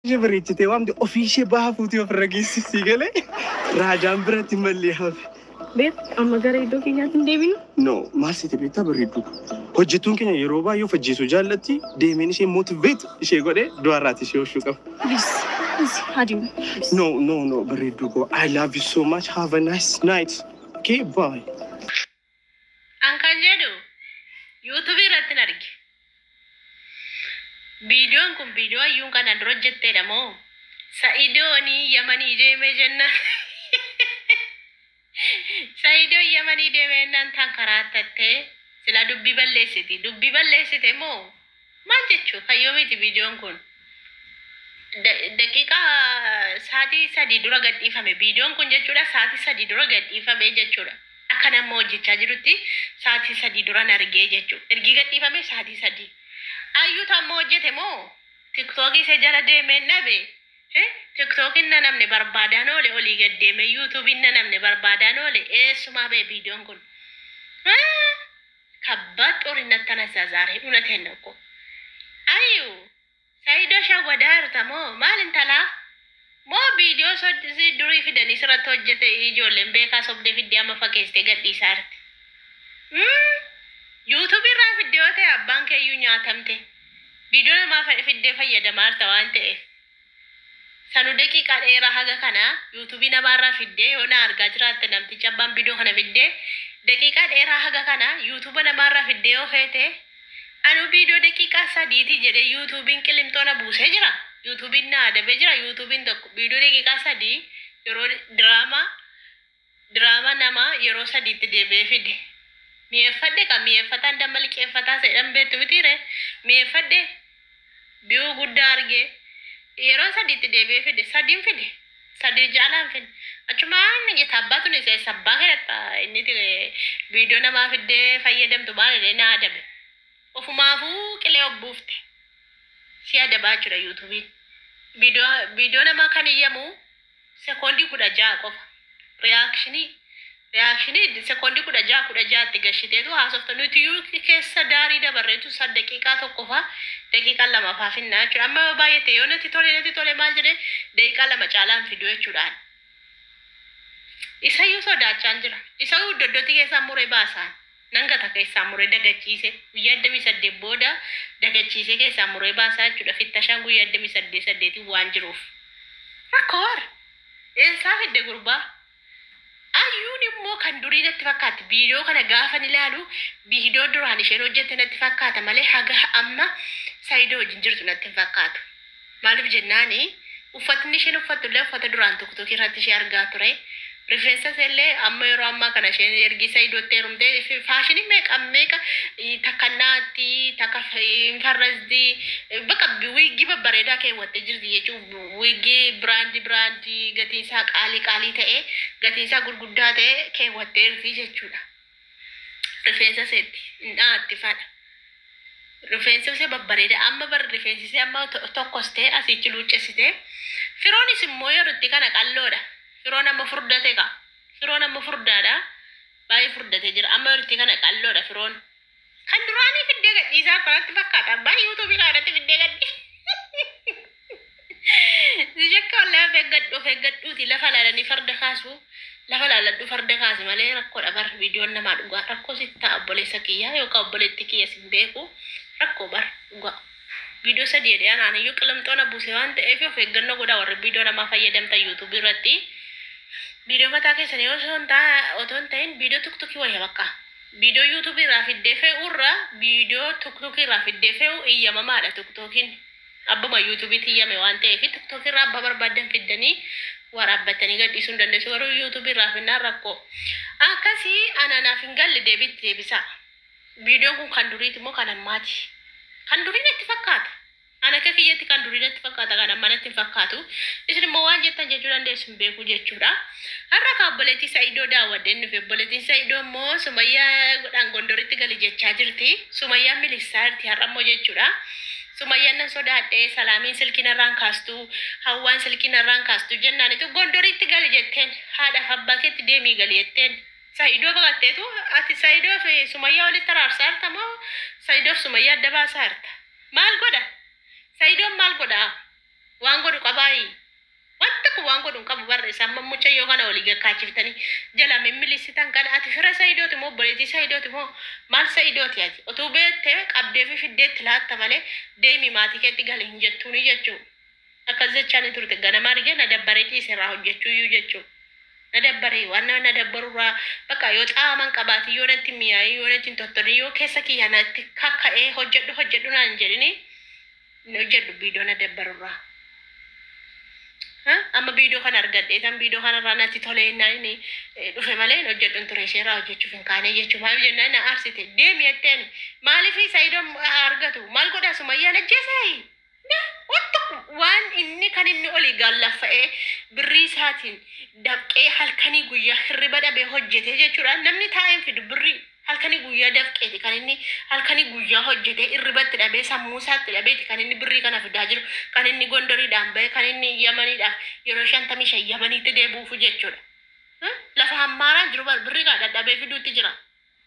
جبريت تيوام دي أوفيشي بافوتي وفرقيس سيجلي راجع برتي مليها بيت أما قريدو كي جاتن ديبين نو ما سيتي بيتا بريدو هجتون كنا يروبا يفجيسو جالتي ديميني شي موتيفيت شي غودي دواراتي شي وشوكا بس هادي no بريدو I love you so much have a nice night okay bye Ankan jedhu YouTube irratti arge. Videoon kun video ayyuun kana dura jetteedha moo? Sa'idooni Yamanii deemee jenna. Sa'idoo Yamanii deemee nan tan karaattattee sila dubbii balleessiti. Dubbii balleessite moo? Maal jechuu fayyoomiiti videoon kun? Daqiiqaa sa'aatii 3 dura gadhiifame videoon kun jechuudha sa'aatii 3 dura gadhiifame jechuudha. Akka nama hojjechaa jirutti sa'aatii 3 dura argee jechuudha. Ergi gadhiifame sa'aatii 3. Ayyuutu amma hojjete moo? TikTokii isa jala deemee nabe. TikTokiin na namni barbaadaan oole olii gad deeme. YouTubein na namni barbaadaan oole eessumaa bee videoon kun. Kabbaad xorinnatti anasazaare dhunateen dhaqo. Ayyuu Saayidoo shawwadaa jirta moo maal intalaa? Moo video soddisi durii fidanii sirratti hojjete ijoolleen beekaa sobdee fiddee amma fakkeessitee gadhiisaa jirti. YouTube irraa fiddee yoo ta'e abbaan keeyyuu nyaatamte. Video namaa fiddee fayyadamaa jirta waan ta'eef. Sanu daqiiqaa dheeraa haga kana YouTube namaarraa fiddee yoo na argaa jiraatte namtichi abbaan video kana fiddee daqiiqaa dheeraa haga kana YouTube namaarraa fiddee yoo feete anu video daqiiqaa 3 jedhee YouTubein qilimtoona buusee jira. YouTubein na adabe jira. YouTubein tokko video daqiiqaa 3 yeroo drama nama yeroo 3 tti deebee fide. Mi'eeffadhe ka mi'eeffataan damma liqeeffataa sedhan beektu bitire mi'eeffadhe bi'uu guddaa argee yeroo 3 tti deebee fide 3 jaalaan fide achumaan ngeeta abbaatu ni sabbaa kedhatta inni video namaa fidee fayyadamtu baala na adabe ofumaafuu qilee obbuufte si adabaa jira YouTubein video namaa kan iyyamu sekoondii 16 qofa reakshinii sekoondii 16 tti gashiteetu haasofta nuti keessa daarii dabarreetu 3 daqiiqaa tokko fa daqiiqaa 2 faa finnaa jechuudha. Amma baay'ate yoo natti tole maal jedhee daqiiqaa 2 caalaan fiduu jechuudhaan. Isayyuu sodaachaan jira. Isayyuu doddotti keessaa muree baasaan. Nangata keessaa muree dagachiise guyyaa 28 booda dagachiise keessaa muree baasaa jechuudha. Fittashaan guyyaa 28 waan jiruuf. Rakkoor eessaa fidde gurbaa? Ayyuun immoo kan durii natti fakkaatti viidiyoo kana gaafan ilaalu viidiyoo duraan isheen hojjette natti fakkaata malee haga amma Saayidoo wajjin jirtu natti fakkaatu. Maaliif jennaani uffatni isheen uffattu illee uffata duraan TikTok irratti ishee argaa ture. Rifeensa illee amma yeroo ammaa kana isheen ergi Saayidootti heerumtee faashinii meeqa takkannaatti takka farrasdi bakka wiigii babbareedaa keewwattee jirti jechuun wiigii biraandii gatiin isaa qaalii ta'e gatiin isaa gurguddaa ta'e keewwattee jirti jechuudha. Rifeensa seetti naatti fadha. Rifeensa ishee babbareeda amma bar rifeensi ishee amma tokkos ta'e asichi luuccessitee firoonis immoo yeroo itti kana qalloodha. Firoon amma furdate ka. Firoon amma furdaadha. Baay'ee furdatee jira. Amma yeroo itti kana qalloodha firoon. Kan duraanii fiddee gadhiisaa kanatti fakkaata. Baay'ee YouTube kanatti fiddee gadhii. Jekka wallee feeggadhuuti lafa laalanii farda kaasu. Lafa laaladhu farda kaasi malee rakkoodha bar viidiyoon namaa dhugaa. Rakkoo sitta obboleessa kiyyaa yookaan obboleetti kiyya sin beeku. Rakkoo bar dhugaa. Video 3 jedhee anaaniyyuu qilimtoona buuse waan ta'eef of eeggannoo godhaa warri viidiyoo namaa fayyadamtan YouTube irratti. Video mataa keessanii otoo hin ta'in video TikTok wayya bakka. Video YouTube irraa fiddee fe'uurra video TikTok irraa fiddee fe'u iyyamamaadha TikTokiin. Abbuma YouTubeetti iyyame waan ta'eef TikTok irraa abba barbaadan fiddanii waraabbatanii gadhiisuu hin dandeessu garuu YouTube irraa finnaan rakkoo. Akkasii anaanaaf hin galle deebisa. Videoon kun kan duriiti moo kan ammaati? Kan durii natti fakkaata. Ana akka kiyyatti kan durii natti fakkaata kan amma natti fakkaatu. Isin immoo waan jettan jechuu dandeessu hin beeku jechuudha. Har'a kan obboleettii Saayidoo daawwadhee nufi obboleettiin Saayidoo immoo Sumayyaa godhaan Gondoritti gali jechaa jirti. Sumayyaan milisaa jirti har'a immoo jechuudha. Sumayyaan nan sodaadhee Salaamiin silkiinarraan kaastu Hawwaan silkiinarraan kaastu jennaanitu Gondoritti gali jetteen haadhaaf abbaa keetti deemii gali jetteen. Saayidoo baqatteetu ati Saayidoo fi Sumayyaa walitti araarsaa jirta moo Saayidoo fi Sumayyaa adda baasaa jirta? Maal godha? Saidoon maal godhaa? waan godhu qabaayi. Wanta ku waan godhu qabu barre samma mucayyoo kana olii gakkaachiftanii jala mimmilisitan kan ati fira Saidooti moo obboleettii Saidooti moo maal Saidooti ati utuu beettee qabdee fi fiddeetti laatta malee deemi maatii keetti gale hin jettuuni jechuudha. Akkas jechaan turte ganama argee na dabbaree dhiiserraa hojjechuu iyyuu jechuudha. Na dabbaree waan na dabbarurraa bakka yoo xaaman qabaati yoo natti mi'aayi yoo natti tottoni yoo keessa kiyya natti kakka'ee hojjedhu naan jedhini hojjedhu biidoo na dabbarurraa. Amma biidoo kana argadhee tan biidoo kanarraa natti tolee nani dhufe malee hojjedhuun ture isheerraa hojjechuuf hin kaane jechuudha. Maaliif jennaan na aarsite deemi jetteen maaliif Saidoon argatu maal godhaa Sumayyaan ajjeesee waan inni kan inni olii gallaffa'ee birrii isaatiin dafqee halkanii guyyaa hirriba dhabee hojjete jechuudha. Namni taa'een fidu birrii halkanii guyyaa dafqeeti kan inni halkanii guyyaa hojjete hirribatti dhabee sammuu isaatti dhabeeti kan inni birrii kana fidaa jiru kan inni gondoriidhaan ba'e kan inni Yamaniidhaaf yeroo 55 Yamaniitti deebuufu jechuudha. Lafa hammaaraan jiru birrii kana dadhabee fiduutti jira.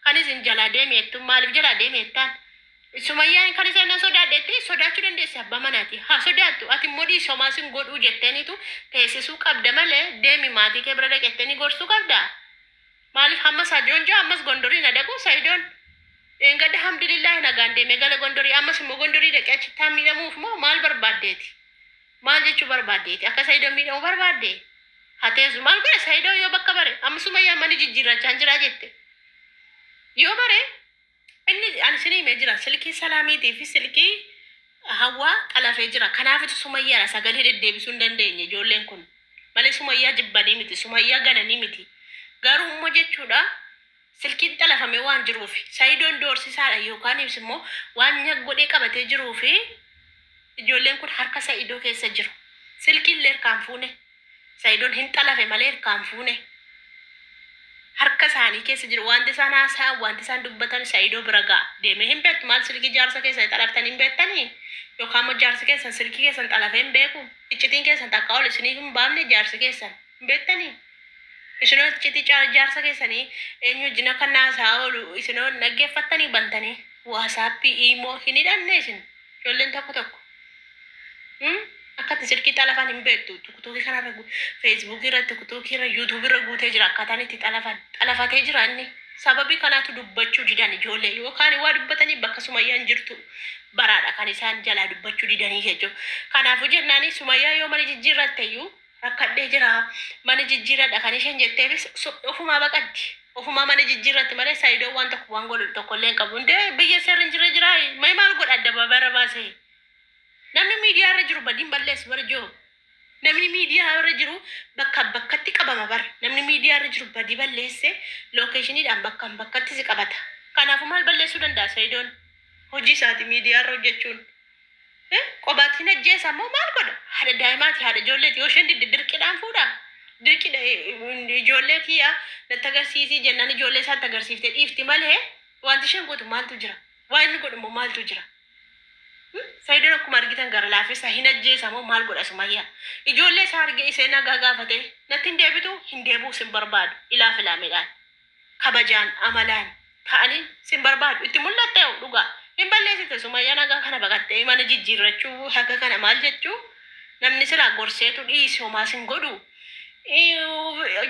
Kan isin jalaa deeme jettu maaliif jalaa deeme jettaan? Sumayyaan kan isaan sodaadheetti sodaachuu dandeessi abbaa manaati. Haa sodaattu ati immoo dhiisomaa sin godhuu jetteenitu teessisuu qabda malee deemi maatii kee bira dhaqettanii gorsuu qabda. Maaliif hamma Sajoonjaa ammas Gondorii na dhaqu Saidoon engadda alhamdulillah nagaan deemee gala Gondorii ammas immoo Gondorii dhaqee achitti miidhamuuf moo maal barbaaddeeti? Maal jechuu barbaaddeeti? Akka Saidoon miidhamu barbaadde? Hateesu maal godhe Saidoon yoo bakka bare amma Sumayyaan mana jijjiirrachaan jira jette. Yoo bare inni ani sinii mee jira silkii Salaamiitii fi silkii Hawwaa qalafee jira. Kanaafitu Sumayyaa sagalee deddeebisuu hin dandeenye ijoolleen kun. Malee Sumayyaa jibbanii miti, Sumayyaa gananii miti. Garuu immoo jechuudha silkiin xalafamee waan jiruuf Saidoon doorsisaadha yookaan immoo waan nyaggodhee qabatee jiruuf ijoolleen kun harka Saidoo keessa jiru. Silkiin illee harkaan fuune. Saidoon hin xalafe malee harkaan fuune. Harka isaanii keessa jiru wanti isaan haasa'an wanti isaan dubbatan Saidoo bira ga'a. Deemee hin beektu maal silkii jaarsa keessan xalaftan hin beektanii yookaan immoo jaarsi keessan silkii keessan xalafee hin beeku. Iccitiin keessan takka ol isinii hin baafne jaarsi keessan hin beektanii. Isinoo iccitii jaarsa keessanii eenyu jina kan haasaa oolu isinoo dhaggeeffattanii bantanii waasaappii immoo hin hidhanne isin ijoolleen tokko. Akkatti silkii xalafan hin beektu tukutuukii kanarra feesbuukii irratti tukutuukii irra yuutuubii irra guutee jira akkaataan itti xalafatee jira inni sababii kanaatu dubbachuu didan ijoollee yookaan waa dubbatanii bakka Sumayyaan jirtu baraadha kan isaan jalaa dubbachuu didanii jechuudha. Kanaafuu jennaani Sumayyaa yoo mana jijjiirratte iyyuu rakkadhee jira mana jijjiirradha kan isheen jetteefis ofumaa baqaddi ofumaa mana jijjiirratti malee Saidoon waan tokko waan godhu tokkollee hin qabu. Ndee biyya seerri jira maal godha adda babarra baasee. Namni miidiyaa irra jiru badiin balleessu bara joo. Namni miidiyaa irra jiru bakkatti qabama bara. Namni miidiyaa irra jiru badii balleesse lookeeshiniidhaan bakkatti si qabata. Kanaafuu maal balleessuu danda'a Saidoon? Hojii isaati miidiyaa irra hojjechuun. Qobaatiin ajjeesa moo maal godha? Haadha daa'imaati haadha ijoolleeti yoo isheen dirqiidhaan fuudha. Dirqiidha ijoollee kiyya natti agarsiisii jennaan ijoollee isaatti agarsiiftee dhiifti malee wanti isheen gootu maaltu jira? Waan inni godhu maaltu jira? Saidoon akkuma argitan gara laafessa hin ajjeesa moo maal godha Sumayyaa? Ijoollee isaa argee isee nagaa gaafate natti hin deebitu hin deebuu sin barbaadu ilaaf ilaameedhaan kabajaan amalaan ta'anii sin barbaadu itti mul'atte dhugaa hin balleessite Sumayyaa nagaa kana baqattee mana jijjiirrachuu haga kana maal jechuu namni silaa gorseetu dhiisoo maas hin godhu.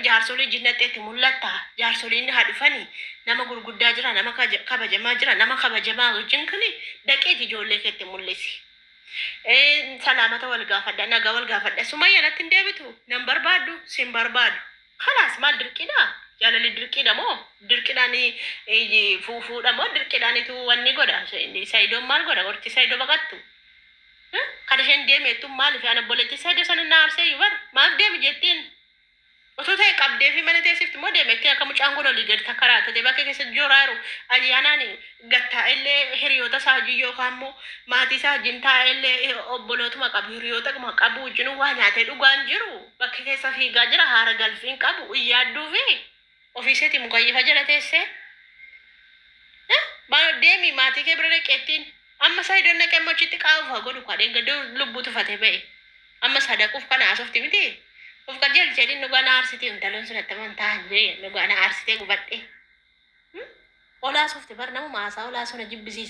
Jaarsolii jinnatteetti mul'atta jaarsoliin haa dhufanii nama gurguddaa jira nama kabajamaa jira nama kabajamaa wajjin kani dhaqeeti ijoollee keetti mul'isi. Salaamata wal gaafadha nagaa wal gaafadha Sumayyaa natti hin deebitu nan barbaadu sin barbaadu. Kanaas maal dirqiidha? Jaalalli dirqiidha moo dirqiidhaan fuufuudha moo dirqiidhaanitu wanni godha? Saidoon maal godha? Gorti Saidoo baqattu. Kan isheen deemeettu maaliif ana obboleettii Saidoo sana naarsee yubar maaf deemi jettiin? Otoo ta'e qabdee fi mana teessifti moo deemettee akka mucaan kun olii gadi takkaraattate bakka keessa jooraa jiru ayyaanaan gattaa illee hiriyoota isaa wajjin yookaan immoo maatii isaa wajjin taa'ee illee obbolootuma qabu hiriyoota qabu wajjin waa nyaatee dhugaan jiru bakka keessa fiigaa jira haara galfiin qabu iyyaadduu fi ofiiseeti mukayyifa jala teessee. Deemi maatii kee bira dhaqeettiin amma Saidoon naqee mochitti qaawufa godhu kadhee gaddoo lubbuu tufatee ba'e amma sadaquuf kana asofti miti. Of kerja jadi nugana arsite untalon sunat teman tahan je nugana arsite gubate. Ola sof te barna masa ola sona jibbisi